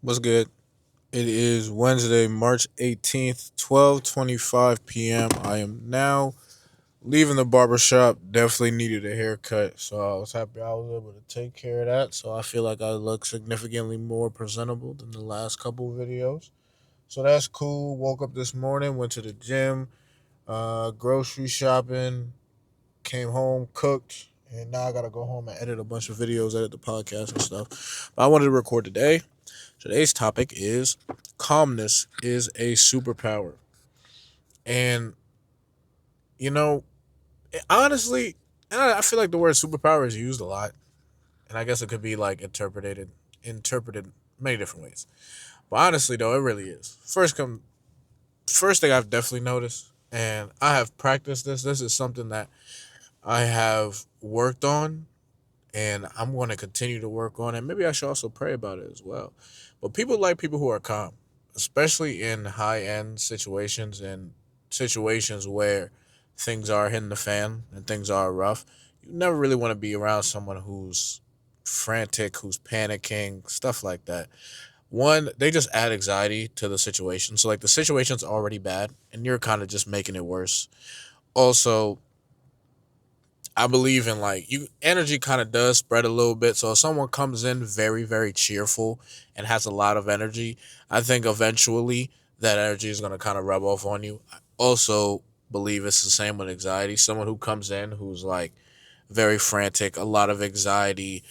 What's good? It is Wednesday, March 18th, 12:25 p.m. I am now leaving the barbershop. Definitely needed a haircut, so I was happy I was able to take care of that. So I feel like I look significantly more presentable than the last couple of videos. So that's cool. Woke up this morning, went to the gym, grocery shopping, came home, cooked, and now I gotta go home and edit a bunch of videos, edit the podcast and stuff. But I wanted to record today. Today's topic is calmness is a superpower. And, you know, honestly, and I feel like the word superpower is used a lot. And I guess it could be like interpreted many different ways. But honestly though, it really is. First thing I've definitely noticed, and I have practiced this. This is something that I have worked on and I'm going to continue to work on it. Maybe I should also pray about it as well. But people like people who are calm, especially in high end situations and situations where things are hitting the fan and things are rough. You never really want to be around someone who's frantic, who's panicking, stuff like that. One, they just add anxiety to the situation. So, like, the situation's already bad and you're kind of just making it worse. Also, I believe in like you energy kind of does spread a little bit. So if someone comes in very, very cheerful and has a lot of energy, I think eventually that energy is gonna kind of rub off on you. I also believe it's the same with anxiety. Someone who comes in who's like very frantic, a lot of anxiety,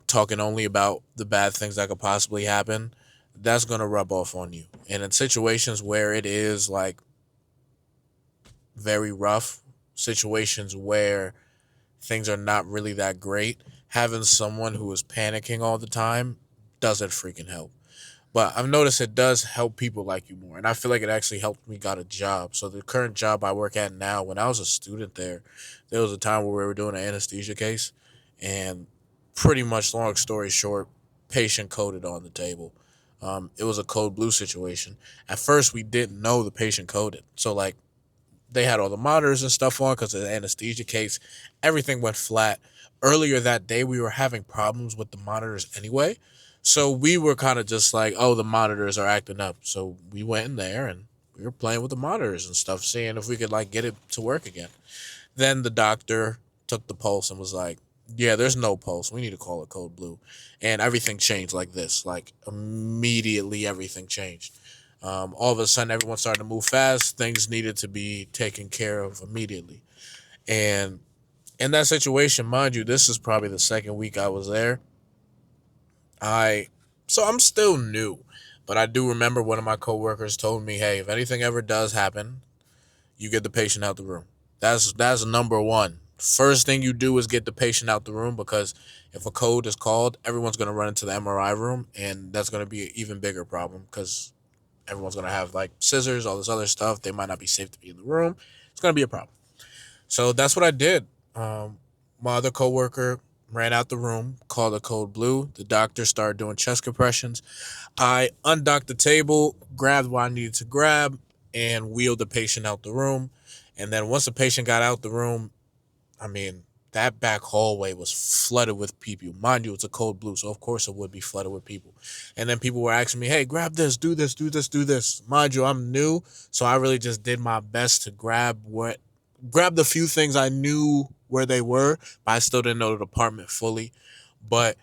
talking only about the bad things that could possibly happen, that's gonna rub off on you. And in situations where it is like very rough, situations where things are not really that great, having someone who is panicking all the time doesn't freaking help. But I've noticed it does help people like you more. And I feel like it actually helped me got a job. So the current job I work at now, when I was a student there was a time where we were doing an anesthesia case and pretty much long story short, patient coded on the table. It was a code blue situation. At first we didn't know the patient coded. So like they had all the monitors and stuff on because of the anesthesia case. Everything went flat. Earlier that day, we were having problems with the monitors anyway. So we were kind of just like, oh, the monitors are acting up. So we went in there and we were playing with the monitors and stuff, seeing if we could like get it to work again. Then the doctor took the pulse and was like, yeah, there's no pulse. We need to call it code blue. And everything changed like this. Like immediately everything changed. All of a sudden, everyone started to move fast. Things needed to be taken care of immediately. And in that situation, mind you, this is probably the second week I was there. I so I'm still new, but I do remember one of my coworkers told me, "Hey, if anything ever does happen, you get the patient out the room. That's number one. First thing you do is get the patient out the room because if a code is called, everyone's gonna run into the MRI room, and that's gonna be an even bigger problem because everyone's gonna have like scissors, all this other stuff. They might not be safe to be in the room. It's gonna be a problem. So that's what I did. My other coworker ran out the room, called the code blue. The doctor started doing chest compressions. I undocked the table, grabbed what I needed to grab, and wheeled the patient out the room. And then once the patient got out the room, I mean, that back hallway was flooded with people. Mind you, it's a code blue, so of course it would be flooded with people. And then people were asking me, hey, grab this, do this, do this, do this. Mind you, I'm new, so I really just did my best to grab the few things I knew where they were, but I still didn't know the department fully. But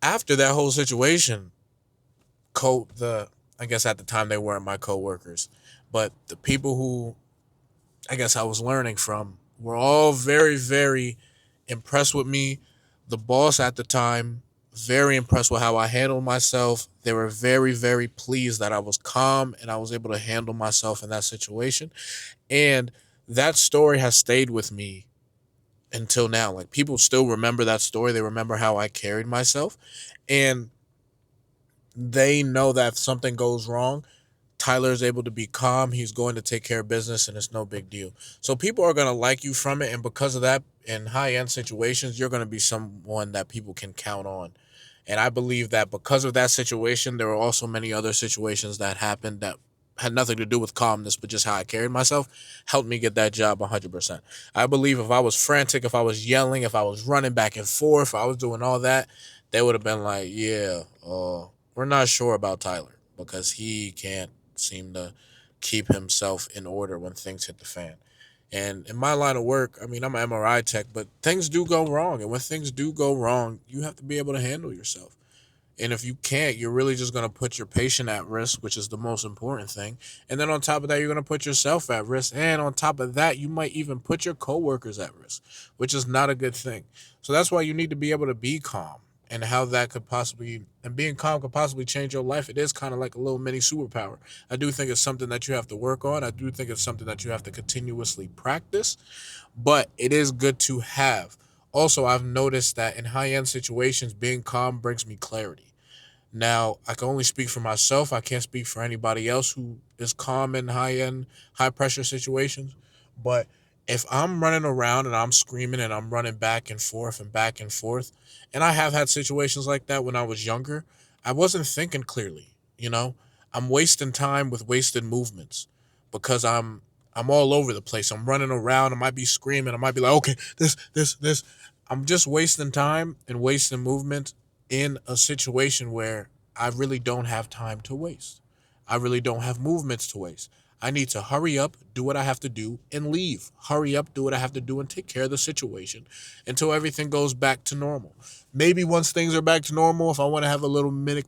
after that whole situation, the I guess at the time they weren't my coworkers, but the people who I guess I was learning from were all very, very impressed with me. The boss at the time, very impressed with how I handled myself. They were very, very pleased that I was calm and I was able to handle myself in that situation. And that story has stayed with me until now. Like people still remember that story. They remember how I carried myself. And they know that if something goes wrong, Tyler is able to be calm. He's going to take care of business, and it's no big deal. So people are going to like you from it, and because of that, in high end situations, you're going to be someone that people can count on. And I believe that because of that situation, there were also many other situations that happened that had nothing to do with calmness, but just how I carried myself, helped me get that job 100%. I believe if I was frantic, if I was yelling, if I was running back and forth, if I was doing all that, they would have been like, yeah, we're not sure about Tyler because he can't seem to keep himself in order when things hit the fan. And in my line of work, I mean, I'm an MRI tech, but things do go wrong. And when things do go wrong, you have to be able to handle yourself. And if you can't, you're really just going to put your patient at risk, which is the most important thing. And then on top of that, you're going to put yourself at risk. And on top of that, you might even put your coworkers at risk, which is not a good thing. So that's why you need to be able to be calm, and how that could possibly, and being calm could possibly change your life. It is kind of like a little mini superpower. I do think it's something that you have to work on. I do think it's something that you have to continuously practice, but it is good to have. Also, I've noticed that in high end situations, being calm brings me clarity. Now, I can only speak for myself. I can't speak for anybody else who is calm in high end, high pressure situations. But if I'm running around and I'm screaming and I'm running back and forth, and I have had situations like that when I was younger, I wasn't thinking clearly, you know? I'm wasting time with wasted movements because I'm all over the place. I'm running around. I might be screaming. I might be like, okay, this. I'm just wasting time and wasting movement in a situation where I really don't have time to waste. I really don't have movements to waste. I need to hurry up, do what I have to do, and leave. Hurry up, do what I have to do, and take care of the situation until everything goes back to normal. Maybe once things are back to normal, if I want to have a little mini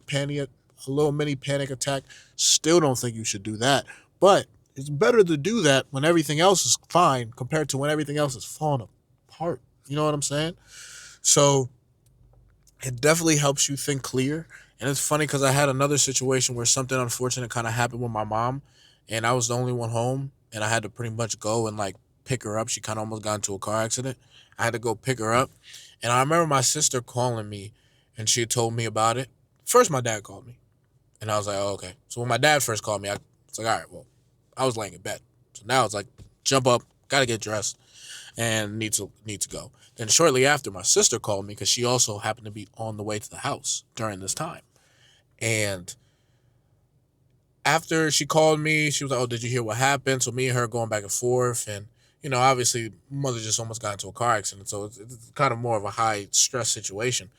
panic attack, still don't think you should do that. But it's better to do that when everything else is fine compared to when everything else is falling apart. You know what I'm saying? So it definitely helps you think clear. And it's funny because I had another situation where something unfortunate kind of happened with my mom, and I was the only one home, and I had to pretty much go and like pick her up. She kind of almost got into a car accident. I had to go pick her up, and I remember my sister calling me, and she had told me about it. First, my dad called me, and I was like, "Oh, okay." So when my dad first called me, I was like, "All right, well," I was laying in bed. So now it's like, jump up, gotta get dressed, and need to go. Then shortly after, my sister called me because she also happened to be on the way to the house during this time. And after she called me, she was like, "Oh, did you hear what happened?" So me and her going back and forth, and obviously, mother just almost got into a car accident, so it's kind of more of a high stress situation.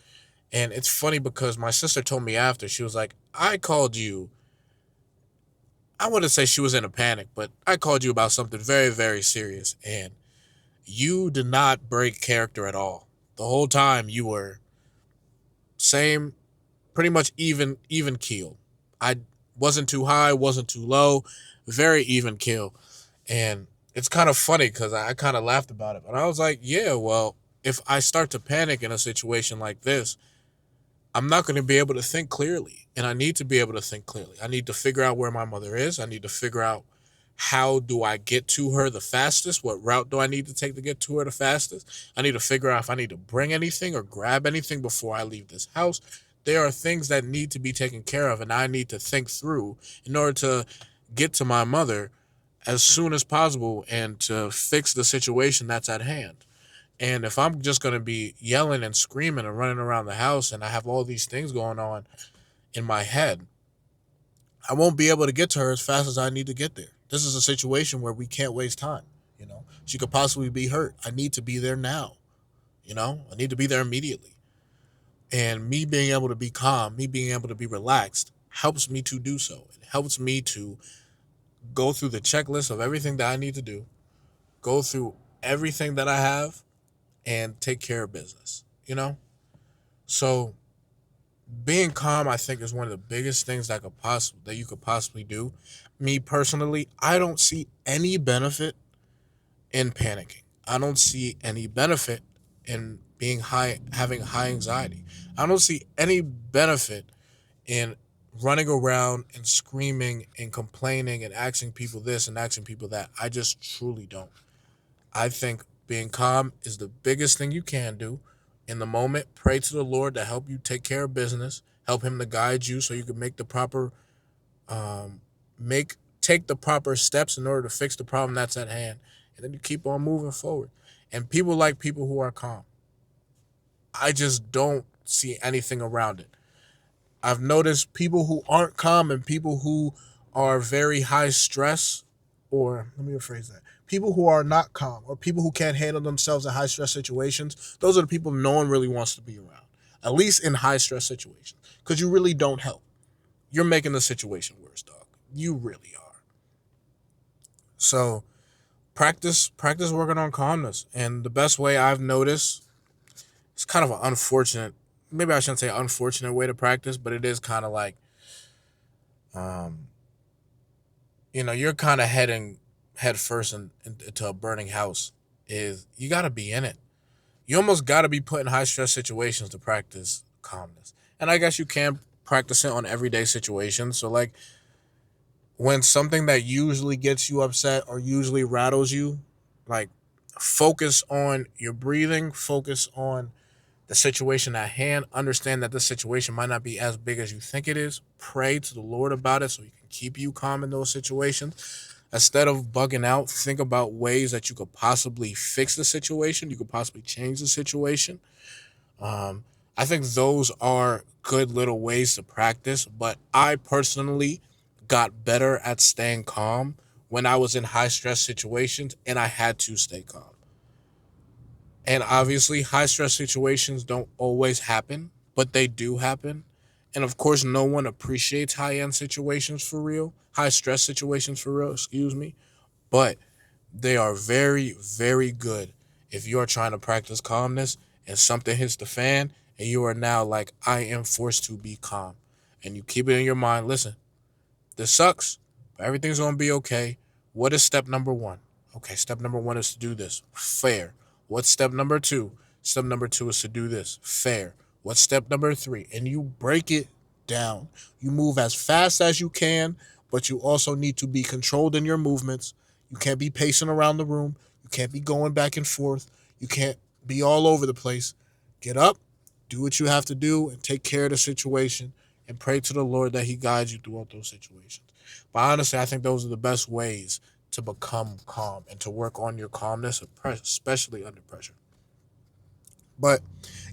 And it's funny because my sister told me after, she was like, "I called you." I wouldn't say she was in a panic, but I called you about something very, very serious, and you did not break character at all. The whole time you were same, pretty much even keel. I wasn't too high, wasn't too low, very even keel. And it's kind of funny because I kind of laughed about it, but I was like, yeah, well, if I start to panic in a situation like this, I'm not going to be able to think clearly. And I need to be able to think clearly. I need to figure out where my mother is. I need to figure out how do I get to her the fastest? What route do I need to take to get to her the fastest? I need to figure out if I need to bring anything or grab anything before I leave this house. There are things that need to be taken care of, and I need to think through in order to get to my mother as soon as possible and to fix the situation that's at hand. And if I'm just going to be yelling and screaming and running around the house and I have all these things going on in my head, I won't be able to get to her as fast as I need to get there. This is a situation where we can't waste time. She could possibly be hurt. I need to be there now. I need to be there immediately. And me being able to be calm, me being able to be relaxed helps me to do so. It helps me to go through the checklist of everything that I need to do, go through everything that I have, and take care of business. So being calm, I think, is one of the biggest things that you could possibly do. Me personally, I don't see any benefit in panicking. I don't see any benefit in being having high anxiety. I don't see any benefit in running around and screaming and complaining and asking people this and asking people that. I just truly don't. I think being calm is the biggest thing you can do. In the moment, pray to the Lord to help you take care of business, help Him to guide you so you can um, make take the proper steps in order to fix the problem that's at hand, and then you keep on moving forward. And people like people who are calm. I just don't see anything around it. I've noticed people who aren't calm and people who are very high stress, or let me rephrase that. People who are not calm or people who can't handle themselves in high stress situations, those are the people no one really wants to be around, at least in high stress situations, because you really don't help. you're making the situation worse, dog. You really are. So practice working on calmness. And the best way I've noticed, it's kind of an unfortunate, maybe I shouldn't say unfortunate way to practice, but it is kind of like, um, you're kind of heading head first into a burning house. Is you got to be in it. You almost got to be put in high stress situations to practice calmness. And I guess you can practice it on everyday situations. So like when something that usually gets you upset or usually rattles you, like focus on your breathing, focus on the situation at hand. Understand that this situation might not be as big as you think it is. Pray to the Lord about it so He can keep you calm in those situations. Instead of bugging out, think about ways that you could possibly fix the situation. You could possibly change the situation. Um, I think those are good little ways to practice, but I personally got better at staying calm when I was in high stress situations and I had to stay calm. And obviously, high stress situations don't always happen, but they do happen. And of course, no one appreciates high end situations for real, high stress situations for real, excuse me. But they are very, very good if you are trying to practice calmness and something hits the fan and you are now like, I am forced to be calm. And you keep it in your mind, listen, this sucks, but everything's going to be okay. What is step number one? Okay, step number one is to do this. Fair. What's step number two? Step number two is to do this. Fair. What's step number three? And you break it down. You move as fast as you can, but you also need to be controlled in your movements. You can't be pacing around the room. You can't be going back and forth. You can't be all over the place. Get up, do what you have to do, and take care of the situation and pray to the Lord that He guides you throughout those situations. But honestly, I think those are the best ways to become calm and to work on your calmness, especially under pressure. But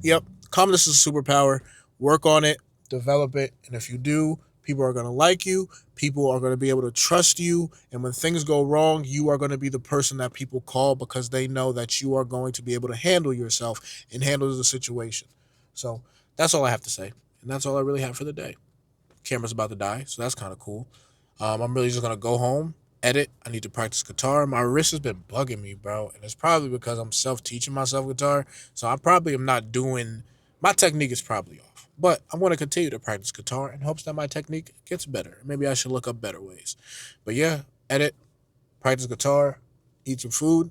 yep, calmness is a superpower. Work on it, develop it, and if you do, people are going to like you. People are going to be able to trust you. And when things go wrong, you are going to be the person that people call because they know that you are going to be able to handle yourself and handle the situation. So that's all I have to say. And that's all I really have for the day. Camera's about to die, so that's kind of cool. I'm really just gonna go home, edit. I need to practice guitar. My wrist has been bugging me, bro, and it's probably because I'm self teaching myself guitar. So I probably am not doing. My technique is probably off, but I'm gonna continue to practice guitar in hopes that my technique gets better. Maybe I should look up better ways. But yeah, edit, practice guitar, eat some food,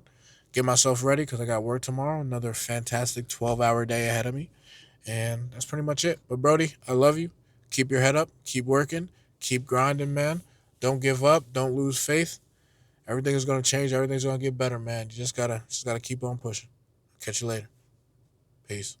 get myself ready because I got work tomorrow. Another fantastic 12-hour day ahead of me. And that's pretty much it. But Brody, I love you. Keep your head up. Keep working. Keep grinding, man. Don't give up. Don't lose faith. Everything is gonna change. Everything's gonna get better, man. You just gotta keep on pushing. Catch you later. Peace.